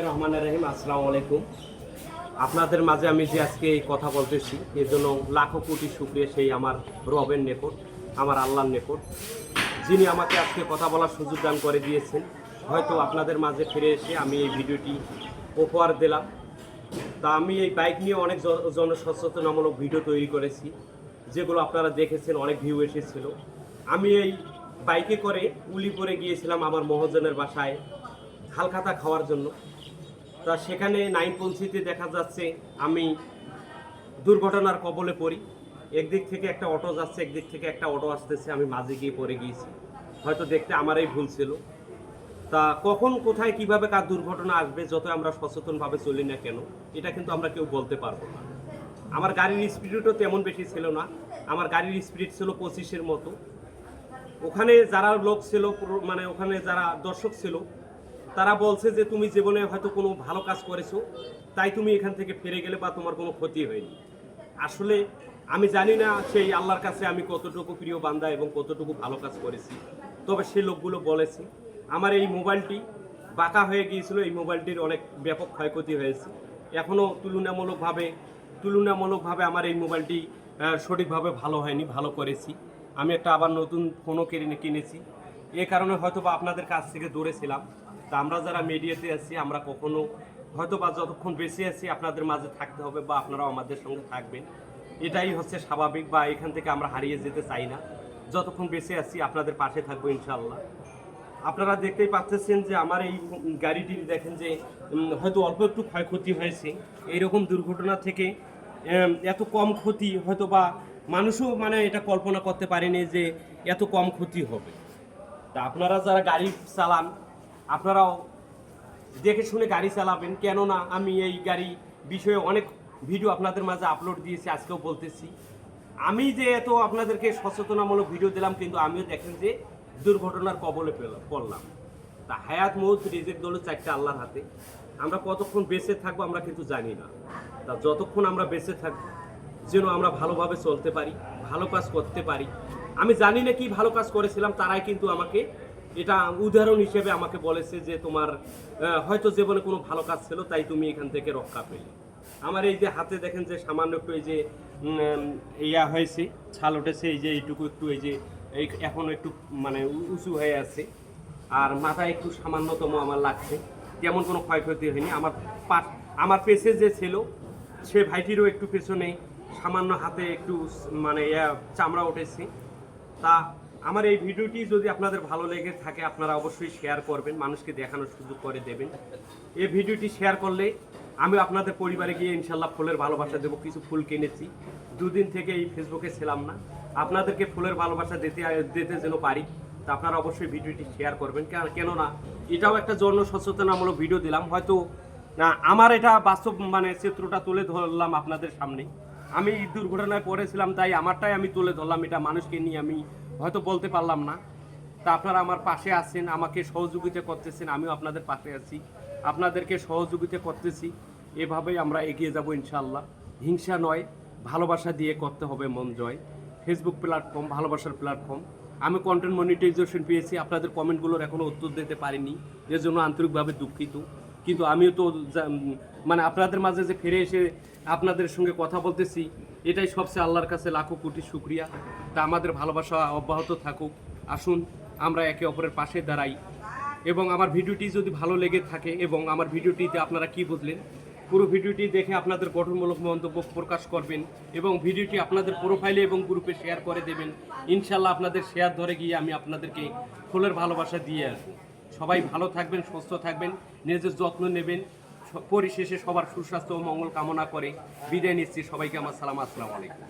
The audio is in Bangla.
রহমানির রহিম। আসসালামু আলাইকুম। আপনাদের মাঝে আমি যে আজকে এই কথা বলতেছি এর জন্য লাখো কোটি শুকরিয়া সেই আমার রবের নিকট, আমার আল্লাহর নিকট, যিনি আমাকে আজকে কথা বলার সুযোগ দান করে দিয়েছেন। হয়তো আপনাদের মাঝে ফিরে এসে আমি এই ভিডিওটি উপহার দিলাম। তা আমি এই বাইক নিয়ে অনেক জনসচেতনামূলক ভিডিও তৈরি করেছি, যেগুলো আপনারা দেখেছেন, অনেক ভিউ এসেছিল। আমি এই বাইকে করে উলিপুরে গিয়েছিলাম আমার মহাজনের বাসায় হালখাতা খাওয়ার জন্য। তা সেখানে নাইনপন্থীতে দেখা যাচ্ছে আমি দুর্ঘটনার কবলে পড়ি। একদিক থেকে একটা অটো যাচ্ছে, একদিক থেকে একটা অটো আসতেছে, আমি মাঝে গিয়ে পড়ে গিয়েছি। হয়তো দেখতে আমারই ভুল ছিল। তা কখন কোথায় কিভাবে কার দুর্ঘটনা আসবে, যত আমরা সচেতনভাবে চলি না কেন, এটা কিন্তু আমরা কেউ বলতে পারবো না। আমার গাড়ির স্পিডও তেমন বেশি ছিল না, আমার গাড়ির স্পিড ছিল 25-এর মতো। ওখানে যারা লোক ছিল, মানে ওখানে যারা দর্শক ছিল, তারা বলছে যে তুমি জীবনে হয়তো কোনো ভালো কাজ করেছো, তাই তুমি এখান থেকে ফিরে গেলে বা তোমার কোনো ক্ষতি হয়নি। আসলে আমি জানি না সেই আল্লাহর কাছে আমি কতটুকু প্রিয় বান্দা এবং কতটুকু ভালো কাজ করেছি। তবে সেই লোকগুলো বলেছে আমার এই মোবাইলটি বাঁকা হয়ে গিয়েছিল, এই মোবাইলটির অনেক ব্যাপক ক্ষয়ক্ষতি হয়েছে। এখনও তুলনামূলকভাবে আমার এই মোবাইলটি সঠিকভাবে ভালো হয়নি, ভালো করেছি। আমি একটা আবার নতুন ফোনও কিনেছি। এ কারণে হয়তো বা আপনাদের কাছ থেকে দৌড়েছিলাম। তা আমরা যারা মিডিয়াতে আছি, আমরা কখনো হয়তো বা যতক্ষণ বেঁচে আছি আপনাদের মাঝে থাকতে হবে বা আপনারাও আমাদের সঙ্গে থাকবেন, এটাই হচ্ছে স্বাভাবিক। বা এখান থেকে আমরা হারিয়ে যেতে চাই না। যতক্ষণ বেঁচে আছি আপনাদের পাশে থাকবো ইনশাআল্লাহ। আপনারা দেখতেই পাচ্ছেন যে আমার এই গাড়িটির দেখেন যে হয়তো অল্প একটু ক্ষয়ক্ষতি হয়েছে। এইরকম দুর্ঘটনা থেকে এত কম ক্ষতি হয়তো বা মানুষও মানে এটা কল্পনা করতে পারেনি যে এত কম ক্ষতি হবে। তা আপনারা যারা গাড়ি চালান, আপনারাও দেখে শুনে গাড়ি চালাবেন। কেননা আমি এই গাড়ি বিষয়ে অনেক ভিডিও আপনাদের মাঝে আপলোড দিয়েছি, আজকেও বলতেছি। আমি যে এত আপনাদেরকে সচেতনামূলক ভিডিও দিলাম, কিন্তু আমিও দেখেন যে দুর্ঘটনার কবলে পড়লাম। তা হায়াত মৌত রিজিক দৌলত চারটা আল্লাহর হাতে। আমরা কতক্ষণ বেঁচে থাকবো আমরা কিন্তু জানি না। তা যতক্ষণ আমরা বেঁচে থাকবো যেন আমরা ভালোভাবে চলতে পারি, ভালো কাজ করতে পারি। আমি জানি না কি ভালো কাজ করেছিলাম, তারাই কিন্তু আমাকে এটা উদাহরণ হিসেবে আমাকে বলেছে যে তোমার হয়তো জীবনে কোনো ভালো কাজ ছিল, তাই তুমি এখান থেকে রক্ষা পেলে। আমার এই যে হাতে দেখেন যে সামান্য একটু এই যে ইয়া হয়েছে, ছাল উঠেছে, এই যে এইটুকু একটু এই যে এই এখনো একটু মানে উঁচু হয়ে আছে। আর মাথায় একটু সামান্যতম আমার লাগছে, তেমন কোনো ক্ষয়ক্ষতি হয়নি। আমার পেছে যে ছিল সে ভাইটিরও একটু পেছনে সামান্য হাতে একটু মানে চামড়া উঠেছে। তা আমার এই ভিডিওটি যদি আপনাদের ভালো লেগে থাকে আপনারা অবশ্যই শেয়ার করবেন, মানুষকে দেখানোর সুযোগ করে দেবেন। এই ভিডিওটি শেয়ার করলে আমি আপনাদের পরিবারে গিয়ে ইনশাল্লাহ ফুলের ভালোবাসা দেবো। কিছু ফুল কিনেছি, দুদিন থেকে এই ফেসবুকে ছিলাম না, আপনাদেরকে ফুলের ভালোবাসা দিতে যেন পারি। তা আপনারা অবশ্যই ভিডিওটি শেয়ার করবেন। কেননা এটাও একটা জনসচেতনামূলক ভিডিও দিলাম। হয়তো না আমার এটা বাস্তব মানে চিত্রটা তুলে ধরলাম আপনাদের সামনে। আমি দুর্ঘটনায় পড়েছিলাম, তাই আমারটাই আমি তুলে ধরলাম। এটা মানুষকে নিয়ে আমি হয়তো বলতে পারলাম না। তা আপনারা আমার পাশে আছেন, আমাকে সহযোগিতা করতেছেন, আমিও আপনাদের পাশে আছি, আপনাদেরকে সহযোগিতা করতেছি। এভাবেই আমরা এগিয়ে যাব ইনশাআল্লাহ। হিংসা নয়, ভালোবাসা দিয়ে করতে হবে মন জয়। ফেসবুক প্ল্যাটফর্ম ভালোবাসার প্ল্যাটফর্ম। আমি কন্টেন্ট মনিটাইজেশন পেয়েছি, আপনাদের কমেন্টগুলোর এখনও উত্তর দিতে পারিনি, এর জন্য আন্তরিকভাবে দুঃখিত। কিন্তু আমিও তো মানে আপনাদের মাঝে যে ফিরে এসে আপনাদের সঙ্গে কথা বলতেছি, এটাই সবচেয়ে আল্লাহর কাছে লাখো কোটি শুকরিয়া। তা আমাদের ভালোবাসা অব্যাহত থাকুক। আসুন আমরা একে অপরের পাশে দাঁড়াই। এবং আমার ভিডিওটি যদি ভালো লেগে থাকে এবং আমার ভিডিওটিতে আপনারা কি বুঝলেন, পুরো ভিডিওটি দেখে আপনাদের গঠনমূলক মন্তব্য প্রকাশ করবেন এবং ভিডিওটি আপনাদের প্রোফাইলে এবং গ্রুপে শেয়ার করে দেবেন। ইনশাল্লাহ আপনাদের শেয়ার ধরে গিয়ে আমি আপনাদেরকে ফুলের ভালোবাসা দিয়ে আসবো। সবাই ভালো থাকবেন, সুস্থ থাকবেন, নিজের যত্ন নেবেন। পরিশেষে সবার সুস্বাস্থ্য ও মঙ্গল কামনা করে বিদায় নিচ্ছি। সবাইকে আমার সালাম, আসসালামু আলাইকুম।